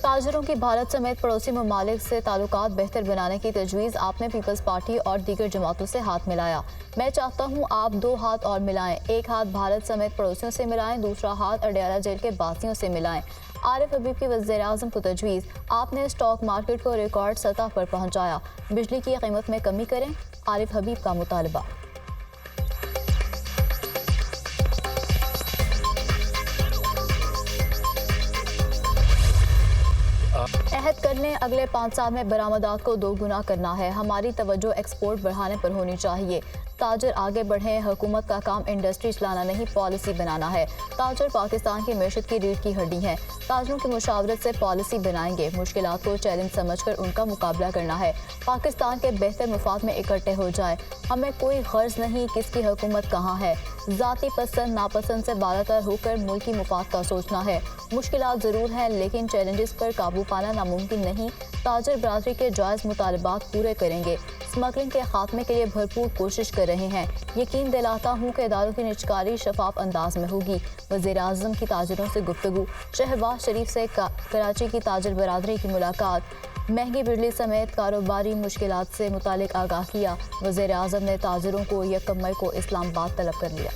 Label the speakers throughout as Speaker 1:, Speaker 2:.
Speaker 1: ताजरों की भारत समेत पड़ोसी ममालिक से ताल्लुकात बेहतर बनाने की तजवीज़। आपने पीपल्स पार्टी और दीगर जमातों से हाथ मिलाया। मैं चाहता हूँ आप 2 हाथ और मिलाएं। एक हाथ भारत समेत पड़ोसियों से मिलाएं, दूसरा हाथ अडयाला जेल के बासियों से मिलाएं। आरिफ हबीब की वज़ीर-ए-आज़म को तजवीज़। आपने स्टॉक मार्केट को रिकॉर्ड सतह पर पहुँचाया, बिजली की कीमत में कमी करें। आरिफ हबीब का मुतालबा। अहद कर लें, अगले 5 साल में बरामदात को 2 गुना करना है। हमारी तवज्जो एक्सपोर्ट बढ़ाने पर होनी चाहिए। ताजर आगे बढ़ें, हुकूमत का काम इंडस्ट्री चलाना नहीं, पॉलिसी बनाना है। ताजर पाकिस्तान की मैशत की रीढ़ की हड्डी हैं। ताजरों की मुशावरत से पॉलिसी बनाएंगे। मुश्किलात को चैलेंज समझकर उनका मुकाबला करना है। पाकिस्तान के बेहतर मुफाद में इकट्ठे हो जाए। हमें कोई गर्ज नहीं किसकी हुकूमत कहाँ है। ज़ाती पसंद नापसंद से बालातर होकर मुल्की मुफाद का सोचना है। मुश्किलात ज़रूर हैं, लेकिन चैलेंजेस पर काबू पाना नामुमकिन नहीं। ताजर बरादरी के जायज़ मुतालबात पूरे करेंगे। स्मगलिंग के खात्मे के लिए भरपूर कोशिश कर रहे हैं। यकीन दिलाता हूँ कि इदारों की निजकारी शफाफ अंदाज में होगी। वज़ीर-ए-आज़म की ताजरों से गुफ्तगू। शहबाज शरीफ से कराची की ताजर बरादरी की मुलाकात। महंगी बिजली समेत कारोबारी मुश्किलात से मुतालिक आगाह किया। वज़ीर-ए-आज़म ने ताजरों को 1 मई को इस्लामाबाद तलब कर लिया।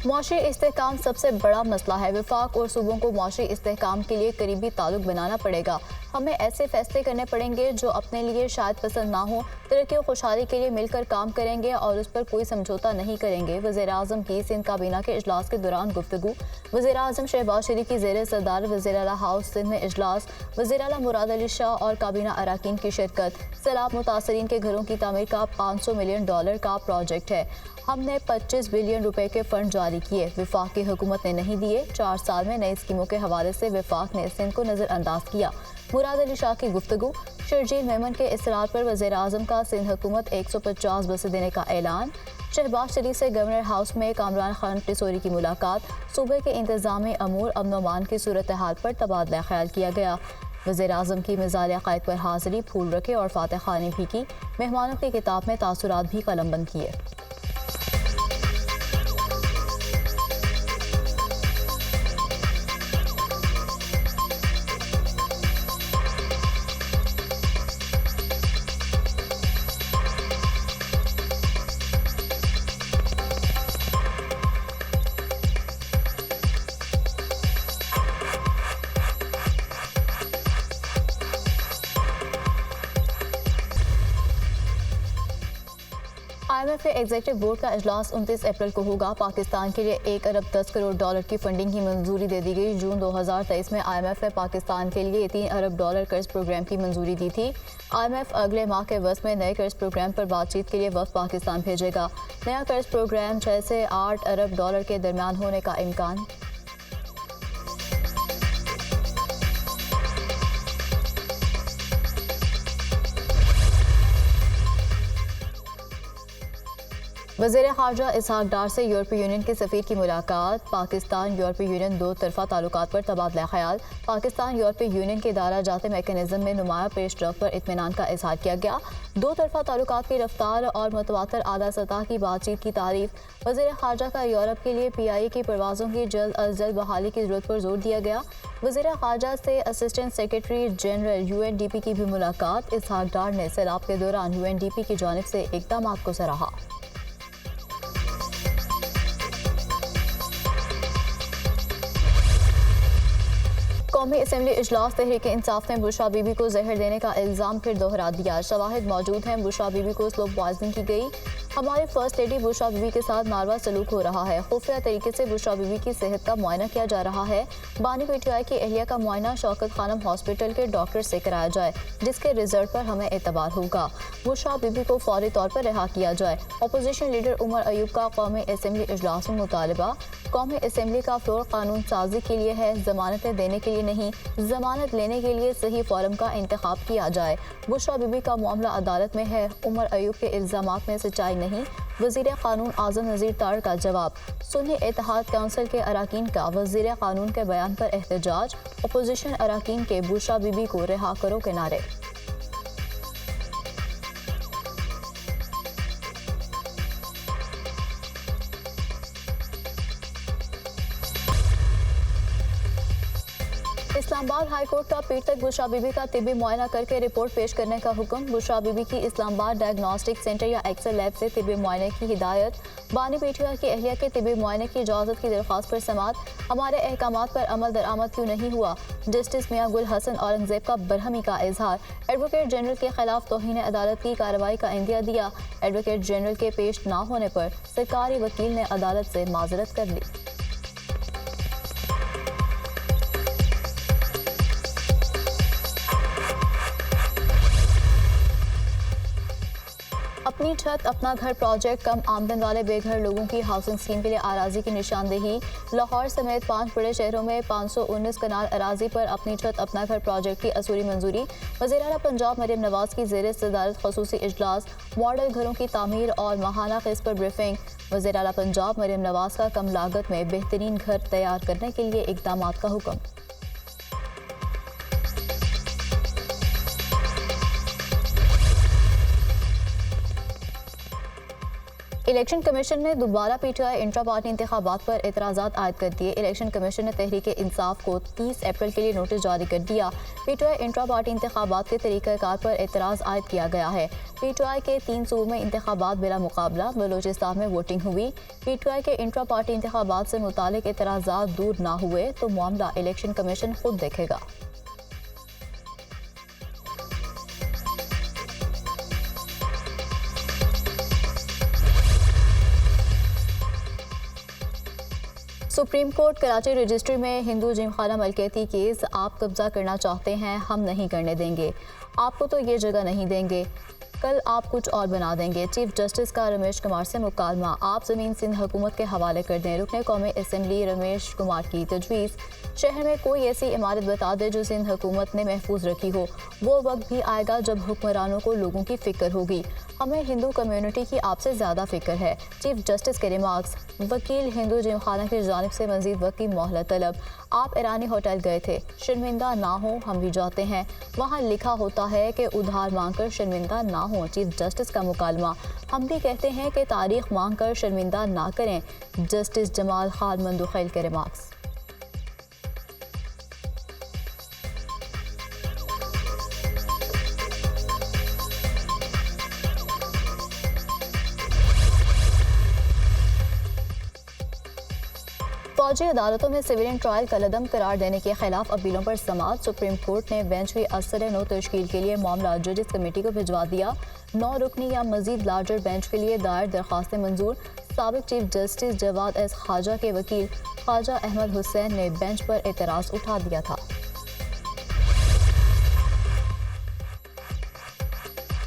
Speaker 1: मुआशी इस्तेहकाम सबसे बड़ा मसला है। वफाक और सूबों को मुआशी इस्तेहकाम के लिए करीबी ताल्लुक बनाना पड़ेगा। हमें ऐसे फैसले करने पड़ेंगे जो अपने लिए शायद पसंद ना हो। तरक्की और खुशहाली के लिए मिलकर काम करेंगे और उस पर कोई समझौता नहीं करेंगे। वज़ीर-ए-आज़म की सिंध काबीना के इजलास के दौरान गुफ्तगू। वज़ीर-ए-आज़म शहबाज शरीफ की ज़ेर सदारत वज़ीर आला हाउस सिंध में इजलास। वज़ीर आला मुराद अली शाह और काबीना अराकीन की शिरकत। सैलाब मुतासरीन के घरों की तामीर का $500 मिलियन का प्रोजेक्ट है। हमने 25 बिलियन रुपए के फंड जारी किए, वफाक की हुकूमत ने नहीं दिए। 4 साल में नई स्कीमों के हवाले से वफाक ने सिंध को नज़रअंदाज किया। मुराद अली शाह की गुफ्तगू। शर्जील मेमन के इसरार पर वज़ीर-ए-आज़म का सिंध हुकूमत 150 बसें देने का ऐलान। शहबाज शरीफ से गवर्नर हाउस में कामरान खान टिसोरी की मुलाकात। सूबे के इंतजामी अमूर अमन अमान की सूरत हाल पर तबादला ख्याल किया गया। वज़ीर-ए-आज़म की मिज़ाल क़ायद पर हाज़िरी, फूल रखे और फातह खानी भी की। मेहमानों की किताब में तासुरात भी कलमबंद किए। IMF के एग्जीक्यूटिव बोर्ड का इजलास 29 अप्रैल को होगा। पाकिस्तान के लिए $1 अरब 10 करोड़ की फंडिंग की मंजूरी दे दी गई। जून 2023 में IMF ने पाकिस्तान के लिए $3 अरब कर्ज प्रोग्राम की मंजूरी दी थी। IMF अगले माह के वक्त में नए कर्ज प्रोग्राम पर बातचीत के लिए वफ्द पाकिस्तान भेजेगा। नया कर्ज प्रोग्राम 6 से $8 अरब के दरमियान होने का इम्कान। वज़ीर ख़ारजा इसहाक डार से यूरोपीय यूनियन के सफ़ीर की मुलाकात। पाकिस्तान यूरोपीय यूनियन 2 तरफ़ा ताल्लुकात पर तबादला ख्याल। पाकिस्तान यूरोपीय यूनियन के दायरा जाते मैकेनिज़्म में नुमाया पेशरफ़्त पर इत्मीनान का इज़हार किया गया। 2 तरफ़ा ताल्लुकात की रफ्तार और मुतवातर आला सतह की बातचीत की तारीफ। वज़ीर ख़ारजा का यूरोप के लिए PIA की परवाज़ों की जल्द अज जल्द बहाली की ज़रूरत पर जोर दिया गया। वज़ीर ख़ारजा से असिस्टेंट सेक्रेटरी जनरल UNDP की भी मुलाकात। इसहाक डार ने सैलाब के दौरान UNDP की जानिब से इक़दामात को सराहा। कौमी असम्बली इजलास। तहरीक इंसाफ ने बुशरा बीबी को जहर देने का इल्ज़ाम फिर दोहरा दिया। शवाहिद मौजूद हैं। बुशरा बीबी को स्लो पॉइजनिंग की गई। हमारी फर्स्ट लेडी बुशरा बीबी के साथ नारवा सलूक हो रहा है। खुफिया तरीके से बुशरा बीबी की सेहत का मुआयना किया जा रहा है। बानी PTI की अहलिया का मुआयना शौकत खानम हॉस्पिटल के डॉक्टर से कराया जाए, जिसके रिजल्ट पर हमें एतबार होगा। बुशरा बीबी को फौरी तौर पर रिहा किया जाए। अपोजिशन लीडर उमर अयूब का कौमी असम्बली इजलास में मुतालबा। कौमी असम्बली का फ्लोर कानून साजी के लिए है, जमानतें देने के लिए नहीं। जमानत लेने के लिए सही फोरम का इंतखाब किया जाए। बुशरा बीबी का मामला अदालत में है। उमर अयूब के इल्ज़ामात में सच्चाई नहीं। वज़ीर कानून आज़म नज़ीर तार का जवाब। सुन्नी इत्तेहाद काउंसिल के अराकीन का वज़ीर कानून के बयान पर एहतजाज। अपोजिशन अराकीन के बुशरा बीबी को रिहा करो के नारे। इस्लामाबाद हाई कोर्ट का पीर तक बुशरा बीबी का तिब्बी मुआयना करके रिपोर्ट पेश करने का हुक्म। बुशरा बीबी की इस्लामाबाद डायग्नोस्टिक सेंटर या एक्सेल लैब से तिब्बी मुआयने की हिदायत। बानी पीटीआई की अहलिया के तिब्बी मुआयने की इजाज़त की दरख्वास्त पर समात। हमारे अहकामात पर अमल दरामद क्यों नहीं हुआ? जस्टिस मियां गुल हसन औरंगजेब का बरहमी का इजहार। एडवोकेट जनरल के खिलाफ तौहीन अदालत की कार्रवाई का इंदिया दिया। एडवोकेट जनरल के पेश न होने पर सरकारी वकील ने अदालत से माजरत कर ली। अपनी छत अपना घर प्रोजेक्ट कम आमदन वाले बेघर लोगों की हाउसिंग स्कीम के लिए अराजी की निशानदेही। लाहौर समेत 5 बड़े शहरों में 519 कनाल अराजी पर अपनी छत अपना घर प्रोजेक्ट की असूली मंजूरी। वज़ीर आला पंजाब मरियम नवाज की ज़ेर सदारत ख़ुसूसी इजलास। मॉडल घरों की तामीर और माहाना किस्त पर ब्रीफिंग। वज़ीर आला पंजाब मरियम नवाज का कम लागत में बेहतरीन घर तैयार करने के लिए इक़दामात का हुक्म। इलेक्शन कमीशन ने दोबारा पीटीआई इंट्रा पार्टी इंतखाबात पर एतराज़ात आयद कर दिए। इलेक्शन कमीशन ने तहरीक इंसाफ को 30 अप्रैल के लिए नोटिस जारी कर दिया। पीटीआई इंट्रा पार्टी इंतखाबात के तरीक़ाकार पर एतराज़ आयद किया गया है। पीटीआई के 3 सूबों में इंतखाबात बिला मुकाबला। बलूचिस्तान में वोटिंग हुई। पीटीआई के इंट्रा पार्टी इंतखाबात से मुतालिक एतराज़ात दूर ना हुए तो मामला इलेक्शन कमीशन खुद देखेगा। सुप्रीम कोर्ट कराची रजिस्ट्री में हिंदू जिमखाना मलकियती केस। आप कब्जा करना चाहते हैं, हम नहीं करने देंगे। आपको तो ये जगह नहीं देंगे, कल आप कुछ और बना देंगे। चीफ जस्टिस का रमेश कुमार से मुकालमा। आप ज़मीन सिंध हुकूमत के हवाले कर दें। रुकने कौमी असम्बली रमेश कुमार की तजवीज़। शहर में कोई ऐसी इमारत बता दे जो सिंध हुकूमत ने महफूज रखी हो। वो वक्त भी आएगा जब हुक्मरानों को लोगों की फ़िक्र होगी। हमें हिंदू कम्युनिटी की आपसे ज़्यादा फ़िक्र है। चीफ जस्टिस के रिमार्क्स। वकील हिंदू जिमखाना की जानिब से मज़ीद वक्त की मोहलत तलब। आप ईरानी होटल गए थे, शर्मिंदा ना हो, हम भी जाते हैं। वहाँ लिखा होता है कि उधार मांगकर शर्मिंदा ना हो। चीफ जस्टिस का मुकालमा। हम भी कहते हैं कि तारीख मांग कर शर्मिंदा ना करें। जस्टिस जमाल खान मंदुखैल के रिमार्क्स। फौजी अदालतों में सिविलियन ट्रायल कलअदम करार देने के खिलाफ अपीलों पर समाअत। सुप्रीम कोर्ट ने बेंच की असर नो तश्कील के लिए मामला जजेस कमेटी को भिजवा दिया। 9 रुकनी या मजीद लार्जर बेंच के लिए दायर दरख्वास्तें मंजूर। साबिक चीफ जस्टिस जवाद एस खाजा के वकील ख्वाजा अहमद हुसैन ने बेंच पर एतराज़ उठा दिया था।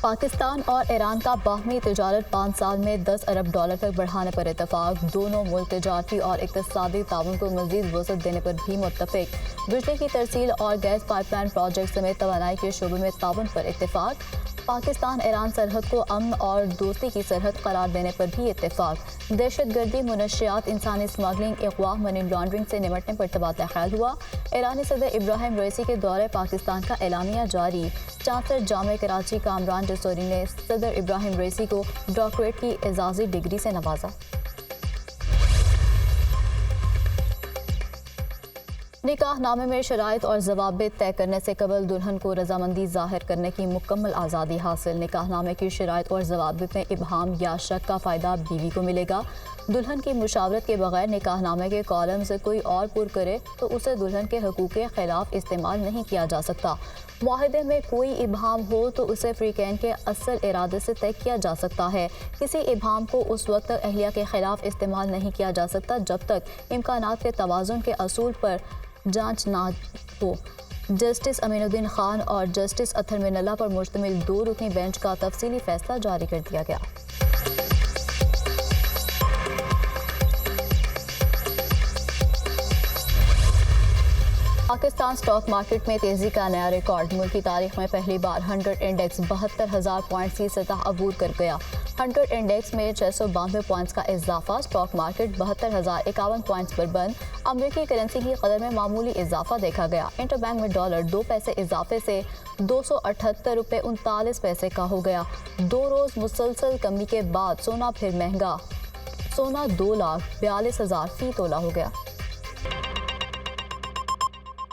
Speaker 1: पाकिस्तान और ईरान का बाहमी तिजारत 5 साल में 10 अरब डॉलर तक बढ़ाने पर इत्तफाक। दोनों मुल्क तिजारती और इक़्तिसादी ताउन को मज़ीद वसअत देने पर भी मुत्तफ़िक। बिजली की तरसील और गैस पाइपलाइन प्रोजेक्ट समेत तवानाई के शोबे में ताउन पर इत्तफाक। पाकिस्तान ईरान सरहद को अमन और दोस्ती की सरहद करार देने पर भी इत्तफाक। दहशतगर्दी, मुनशियात, इंसानी स्मगलिंग, अगवा, मनी लॉन्ड्रिंग से निपटने पर तबादला ख्याल हुआ। ईरानी सदर इब्राहिम रईसी के दौरे पाकिस्तान का एलानिया जारी। चांसलर जामे कराची कामरान जसोरी ने सदर इब्राहिम रईसी को डॉक्टरेट की एजाज़ी डिग्री से नवाजा। निकाहनामे में शराइत और ज़वाबित तय करने से कबल दुल्हन को रजामंदी ज़ाहिर करने की मुकम्मल आज़ादी हासिल। निकाहनामे की शराइत और ज़वाबित में इबहाम या शक का फ़ायदा बीवी को मिलेगा। दुल्हन की मुशावरत के बगैर निकाहनामे के कॉलम से कोई और पुर करे तो उसे दुल्हन के हकूक़ के ख़िलाफ़ इस्तेमाल नहीं किया जा सकता। मुआहदे में कोई इबहाम हो तो उसे फ्रीकैन के असल इरादे से तय किया जा सकता है। किसी इबहाम को उस वक्त तक अहलिया के ख़िलाफ़ इस्तेमाल नहीं किया जा सकता जब तक इम्कानात के तवाज़ुन के असूल पर जांच ना हो। जस्टिस अमीनुद्दीन खान और जस्टिस अथर मिनल्ला पर मुश्तमिल 2 रुकनी बेंच का तफसीली फैसला जारी कर दिया गया। पाकिस्तान स्टॉक मार्केट में तेजी का नया रिकॉर्ड। मुल्क की तारीख में पहली बार 100 इंडेक्स 72,000 पॉइंट्स की सतह अबूर कर गया। 100 इंडेक्स में 692 पॉइंट्स का इजाफा। स्टॉक मार्केट 72,051 पॉइंट्स पर बंद। अमरीकी करेंसी की कदर में मामूली इजाफा देखा गया। इंटरबैंक में डॉलर 2 पैसे इजाफे से 278 रुपये 39 पैसे का हो गया। 2 रोज़ मुसलसल कमी के बाद सोना फिर महंगा। सोना 2,42,000 फी तोला हो गया।